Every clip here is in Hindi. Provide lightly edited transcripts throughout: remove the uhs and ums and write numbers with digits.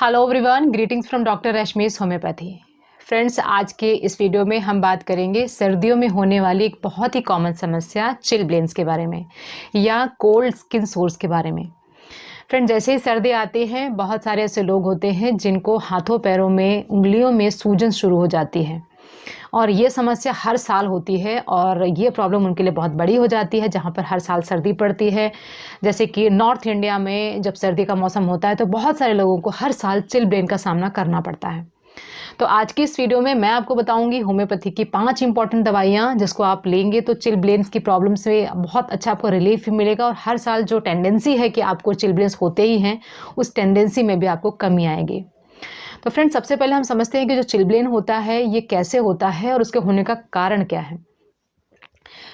Hello everyone, greetings from doctor Rashmi's homeopathy. Friends, आज के इस वीडियो में हम बात करेंगे सर्दियों में होने वाली एक बहुत ही कॉमन समस्या चिलब्लेन्स के बारे में या कोल्ड स्किन सोर्स के बारे में। फ्रेंड, जैसे ही सर्दी आती है बहुत सारे ऐसे लोग होते हैं जिनको हाथों पैरों में उंगलियों में सूजन शुरू हो जाती है और ये समस्या हर साल होती है और ये प्रॉब्लम उनके लिए बहुत बड़ी हो जाती है जहाँ पर हर साल सर्दी पड़ती है। जैसे कि नॉर्थ इंडिया में जब सर्दी का मौसम होता है तो बहुत सारे लोगों को हर साल चिलब्लेन का सामना करना पड़ता है। तो आज की इस वीडियो में मैं आपको बताऊंगी होम्योपैथी की 5 इंपॉर्टेंट दवाइयाँ जिसको आप लेंगे तो चिलब्लेन्स की प्रॉब्लम से बहुत अच्छा आपको रिलीफ मिलेगा और हर साल जो टेंडेंसी है कि आपको चिलब्लेन्स होते ही हैं उस टेंडेंसी में भी आपको कमी आएगी। तो फ्रेंड्स, सबसे पहले हम समझते हैं कि जो चिलब्लेन होता है ये कैसे होता है और उसके होने का कारण क्या है।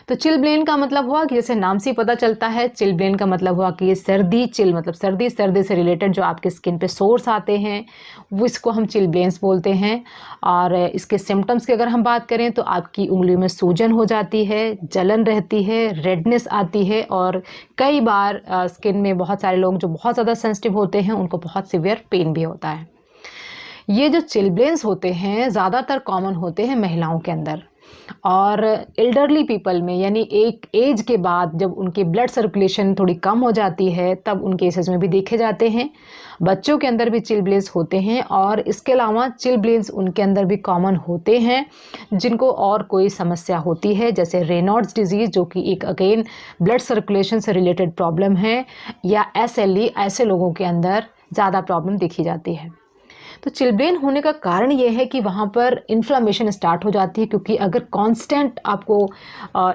तो चिलब्लेन का मतलब हुआ कि जैसे नाम से ही पता चलता है, चिलब्लेन का मतलब हुआ कि ये सर्दी, चिल मतलब सर्दी, सर्दी से रिलेटेड जो आपके स्किन पे सोर्स आते हैं वो इसको हम चिलब्लेन्स बोलते हैं। और इसके सिम्टम्स की अगर हम बात करें तो आपकी उंगलियों में सूजन हो जाती है, जलन रहती है, रेडनेस आती है और कई बार स्किन में बहुत सारे लोग जो बहुत ज़्यादा सेंसिटिव होते हैं उनको बहुत सीवियर पेन भी होता है। ये जो चिलब्लेन्स होते हैं ज़्यादातर कॉमन होते हैं महिलाओं के अंदर और एल्डरली पीपल में, यानी एक एज के बाद जब उनकी ब्लड सर्कुलेशन थोड़ी कम हो जाती है तब उन केसेस में भी देखे जाते हैं। बच्चों के अंदर भी चिलब्लेन्स होते हैं और इसके अलावा चिलब्लेन्स उनके अंदर भी कॉमन होते हैं जिनको और कोई समस्या होती है, जैसे रेनॉल्ड्स डिजीज़ जो कि एक अगेन ब्लड सर्कुलेशन से रिलेटेड प्रॉब्लम है, या SLE, ऐसे लोगों के अंदर ज़्यादा प्रॉब्लम देखी जाती है। तो चिलब्लेन होने का कारण ये है कि वहाँ पर इन्फ्लामेशन स्टार्ट हो जाती है, क्योंकि अगर कांस्टेंट आपको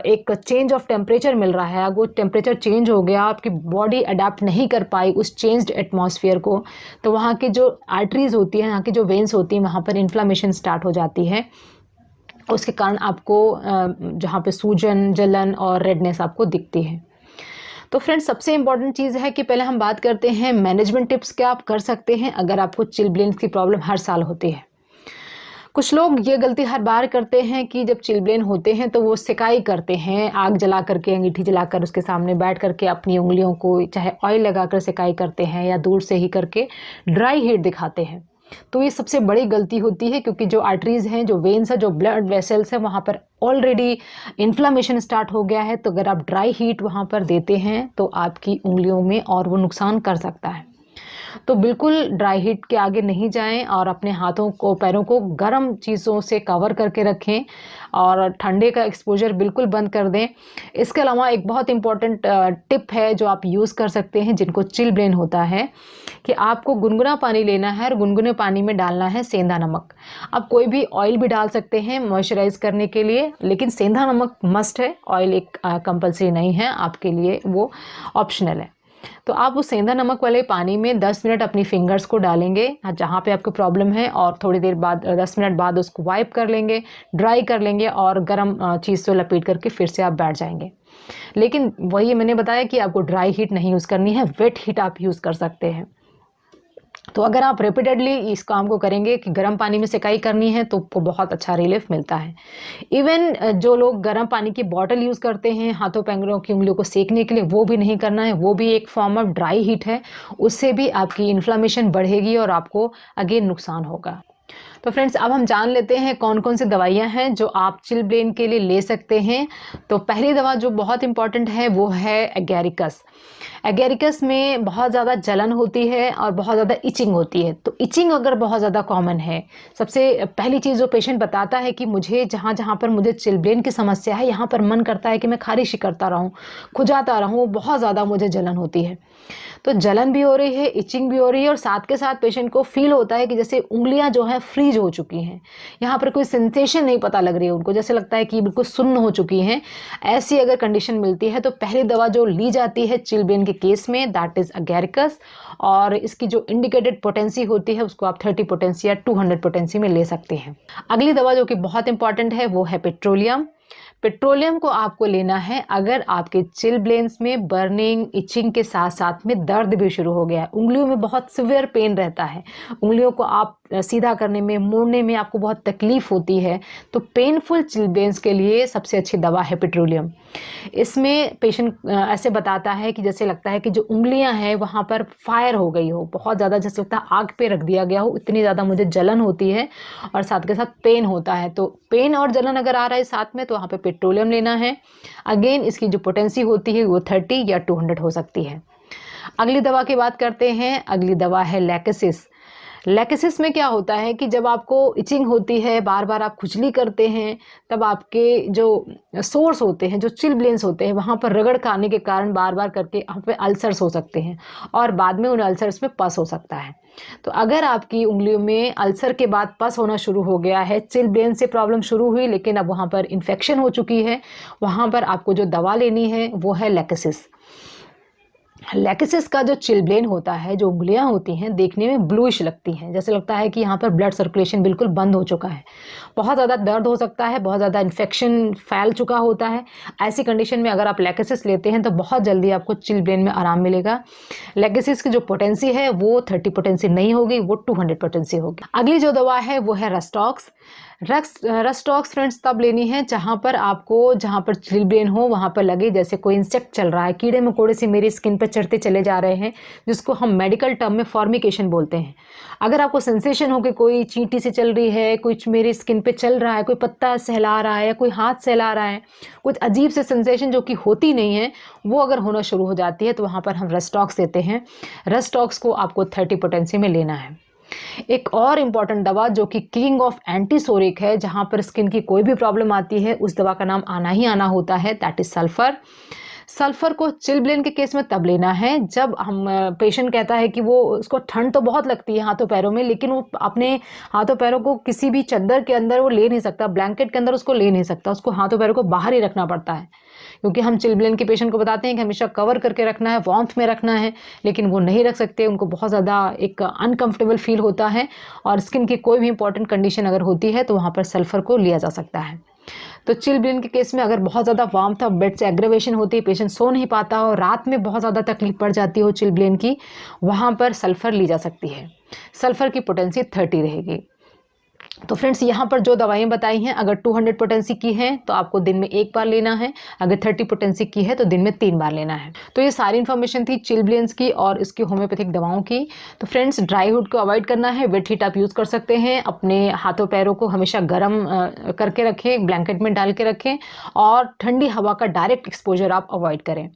एक चेंज ऑफ टेम्परेचर मिल रहा है, अगर वो टेम्परेचर चेंज हो गया, आपकी बॉडी अडेप्ट नहीं कर पाई उस चेंज्ड एटमॉस्फेयर को, तो वहाँ की जो आर्टरीज होती हैं, यहाँ की जो वेन्स होती हैं, वहाँ पर इन्फ्लामेशन स्टार्ट हो जाती है। उसके कारण आपको जहाँ पे सूजन, जलन और रेडनेस आपको दिखती है। तो फ्रेंड्स, सबसे इम्पॉर्टेंट चीज़ है कि पहले हम बात करते हैं मैनेजमेंट टिप्स क्या आप कर सकते हैं अगर आपको चिलब्लेन्स की प्रॉब्लम हर साल होती है। कुछ लोग ये गलती हर बार करते हैं कि जब चिलब्लेन होते हैं तो वो सिकाई करते हैं, आग जला करके, अंगीठी जलाकर उसके सामने बैठ करके अपनी उंगलियों को चाहे ऑयल लगाकर सिकाई करते हैं या दूर से ही करके ड्राई हीट दिखाते हैं। तो ये सबसे बड़ी गलती होती है, क्योंकि जो आर्टरीज़ हैं, जो वेन्स है, जो ब्लड वेसल्स हैं, वहाँ पर ऑलरेडी इन्फ्लामेशन स्टार्ट हो गया है। तो अगर आप ड्राई हीट वहाँ पर देते हैं तो आपकी उंगलियों में और वो नुकसान कर सकता है। तो बिल्कुल ड्राई हीट के आगे नहीं जाएं और अपने हाथों को, पैरों को गर्म चीज़ों से कवर करके रखें और ठंडे का एक्सपोजर बिल्कुल बंद कर दें। इसके अलावा एक बहुत इम्पॉर्टेंट टिप है जो आप यूज़ कर सकते हैं जिनको चिलब्लेन होता है, कि आपको गुनगुना पानी लेना है और गुनगुने पानी में डालना है सेंधा नमक। आप कोई भी ऑयल भी डाल सकते हैं मॉइस्चराइज करने के लिए, लेकिन सेंधा नमक मस्ट है, ऑयल एक कंपल्सरी नहीं है आपके लिए, वो ऑप्शनल है। तो आप उस सेंधा नमक वाले पानी में 10 मिनट अपनी फिंगर्स को डालेंगे जहाँ पे आपको प्रॉब्लम है और थोड़ी देर बाद 10 मिनट बाद उसको वाइप कर लेंगे, ड्राई कर लेंगे और गर्म चीज़ से लपेट करके फिर से आप बैठ जाएंगे। लेकिन वही मैंने बताया कि आपको ड्राई हीट नहीं यूज़ करनी है, वेट हीट आप यूज़ कर सकते हैं। तो अगर आप रिपीटेडली इस काम को करेंगे कि गर्म पानी में सिकाई करनी है तो आपको बहुत अच्छा रिलीफ मिलता है। इवन जो लोग गर्म पानी की बॉटल यूज़ करते हैं हाथों पैरों की उंगलियों को सेकने के लिए, वो भी नहीं करना है, वो भी एक फॉर्म ऑफ ड्राई हीट है। उससे भी आपकी इन्फ्लामेशन बढ़ेगी और आपको अगेन नुकसान होगा। तो फ्रेंड्स, अब हम जान लेते हैं कौन कौन सी दवाइयाँ हैं जो आप चिलब्लेन के लिए ले सकते हैं। तो पहली दवा जो बहुत इंपॉर्टेंट है वो है एगेरिकस। एगेरिकस में बहुत ज़्यादा जलन होती है और बहुत ज़्यादा इचिंग होती है। तो इचिंग अगर बहुत ज़्यादा कॉमन है, सबसे पहली चीज़ जो पेशेंट बताता है कि मुझे जहाँ जहाँ पर मुझे चिलब्लेन की समस्या है यहाँ पर मन करता है कि मैं खारिश करता रहूँ, खुजाता रहूँ, बहुत ज़्यादा मुझे जलन होती है। तो जलन भी हो रही है, इचिंग भी हो रही है और साथ के साथ पेशेंट को फील होता है कि जैसे उंगलियां जो हैं फ्रीज हो चुकी हैं, यहाँ पर कोई सेंसेशन नहीं पता लग रही है उनको, जैसे लगता है कि बिल्कुल सुन्न हो चुकी हैं। ऐसी अगर कंडीशन मिलती है तो पहली दवा जो ली जाती है चिलब्लेन के केस में दैट इज़ एगेरिकस, और इसकी जो इंडिकेटेड पोटेंसी होती है उसको आप 30 पोटेंसी या 200 पोटेंसी में ले सकते हैं। अगली दवा जो कि बहुत इंपॉर्टेंट है वो है पेट्रोलियम। पेट्रोलियम को आपको लेना है अगर आपके चिलब्लेन्स में बर्निंग, इचिंग के साथ साथ में दर्द भी शुरू हो गया है, उंगलियों में बहुत सिवियर पेन रहता है, उंगलियों को आप सीधा करने में, मोड़ने में आपको बहुत तकलीफ होती है, तो पेनफुल चिलब्लेन्स के लिए सबसे अच्छी दवा है पेट्रोलियम। इसमें पेशेंट ऐसे बताता है कि जैसे लगता है कि जो उंगलियां हैं वहाँ पर फायर हो गई हो, बहुत ज़्यादा जैसे लगता है आग पे रख दिया गया हो, इतनी ज़्यादा मुझे जलन होती है और साथ के साथ पेन होता है। तो पेन और जलन अगर आ रहा है साथ में तो वहाँ पे पेट्रोलियम लेना है। अगेन इसकी जो पोटेंसी होती है वो 30 या 200 हो सकती है। अगली दवा की बात करते हैं। अगली दवा है लैकेसिस। लैकेसिस में क्या होता है कि जब आपको इचिंग होती है, बार बार आप खुजली करते हैं, तब आपके जो सोर्स होते हैं, जो चिलब्लेन्स होते हैं, वहाँ पर रगड़ खाने के कारण बार बार करके वहाँ पे अल्सर्स हो सकते हैं और बाद में उन अल्सर्स में पस हो सकता है। तो अगर आपकी उंगलियों में अल्सर के बाद पस होना शुरू हो गया है, चिलब्लेन से प्रॉब्लम शुरू हुई लेकिन अब वहाँ पर इन्फेक्शन हो चुकी है, वहाँ पर आपको जो दवा लेनी है वो है लैकेसिस। लैकेसिस का जो चिलब्लेन होता है, जो उंगलियां होती हैं, देखने में ब्लूइश लगती हैं, जैसे लगता है कि यहाँ पर ब्लड सर्कुलेशन बिल्कुल बंद हो चुका है, बहुत ज़्यादा दर्द हो सकता है, बहुत ज़्यादा इन्फेक्शन फैल चुका होता है। ऐसी कंडीशन में अगर आप लैकेसिस लेते हैं तो बहुत जल्दी आपको चिलब्लेन में आराम मिलेगा। लैकेसिस की जो पोटेंसी है वो 30 पोटेंसी नहीं होगी, वो 200 पोटेंसी होगी। अगली जो दवा है वो है रस्टॉक्स। रस्टॉक्स फ्रेंड्स तब लेनी है जहाँ पर चिलब्लेन हो, वहाँ पर लगे जैसे कोई इंसेक्ट चल रहा है, कीड़े मकोड़े से मेरी स्किन पर चढ़ते चले जा रहे हैं, जिसको हम मेडिकल टर्म में फॉर्मिकेशन बोलते हैं। अगर आपको सेंसेशन हो कि कोई चींटी से चल रही है, कुछ मेरी स्किन पे चल रहा है, कोई पत्ता सहला रहा है या कोई हाथ सहला रहा है, कुछ अजीब से सेंसेशन जो कि होती नहीं है, वो अगर होना शुरू हो जाती है तो वहाँ पर हम रस्टॉक्स देते हैं। रस्टॉक्स को आपको 30 पोटेंसी में लेना है। एक और इम्पॉर्टेंट दवा जो कि किंग ऑफ एंटीसोरिक है, जहाँ पर स्किन की कोई भी प्रॉब्लम आती है उस दवा का नाम आना ही आना होता है, दैट इज सल्फर। सल्फर को चिलब्लेन के केस में तब लेना है जब हम पेशेंट कहता है कि वो उसको ठंड तो बहुत लगती है हाथों पैरों में, लेकिन वो अपने हाथों पैरों को किसी भी चादर के अंदर वो ले नहीं सकता, ब्लैंकेट के अंदर उसको ले नहीं सकता, उसको हाथों पैरों को बाहर ही रखना पड़ता है, क्योंकि हम चिलब्लेन के पेशेंट को बताते हैं कि हमेशा कवर करके रखना है, वार्मथ में रखना है, लेकिन वो नहीं रख सकते, उनको बहुत ज़्यादा एक अनकंफर्टेबल फील होता है और स्किन की कोई भी इंपॉर्टेंट कंडीशन अगर होती है तो वहाँ पर सल्फर को लिया जा सकता है। तो चिलब्लेन के केस में अगर बहुत ज़्यादा वार्मथ और बेड से एग्रेवेशन होती है, पेशेंट सो नहीं पाता और रात में बहुत ज़्यादा तकलीफ पड़ जाती हो चिलब्लेन की, वहाँ पर सल्फर ली जा सकती है। सल्फर की पोटेंसी 30 रहेगी। तो फ्रेंड्स यहाँ पर जो दवाइयाँ बताई हैं, अगर 200 पोटेंसी की हैं तो आपको दिन में 1 बार लेना है, अगर 30 पोटेंसी की है तो दिन में 3 बार लेना है। तो ये सारी इन्फॉर्मेशन थी चिलब्लेन्स की और इसकी होम्योपैथिक दवाओं की। तो फ्रेंड्स ड्राई हुड को अवॉइड करना है, वेट हीट आप यूज़ कर सकते हैं, अपने हाथों पैरों को हमेशा गर्म करके रखें, ब्लैंकेट में डाल के रखें और ठंडी हवा का डायरेक्ट एक्सपोजर आप अवॉइड करें।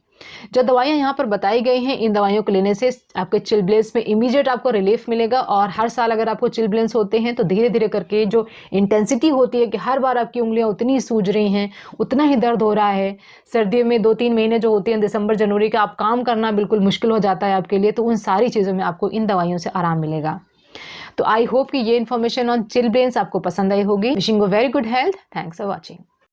जो दवाइयाँ यहाँ पर बताई गई हैं, इन दवाइयों को लेने से आपके चिलब्लेन्स में इमीडिएट आपको रिलीफ मिलेगा और हर साल अगर आपको चिलब्लेन्स होते हैं तो धीरे धीरे करके जो इंटेंसिटी होती है कि हर बार आपकी उंगलियाँ उतनी ही सूज रही हैं, उतना ही दर्द हो रहा है, सर्दियों में 2-3 महीने जो होते हैं दिसंबर जनवरी का, आप काम करना बिल्कुल मुश्किल हो जाता है आपके लिए, तो उन सारी चीज़ों में आपको इन दवाइयों से आराम मिलेगा। तो आई होप कि ये इन्फॉर्मेशन ऑन चिलब्लेन्स आपको पसंद आई होगी। Wishing you very good health. Thanks for watching.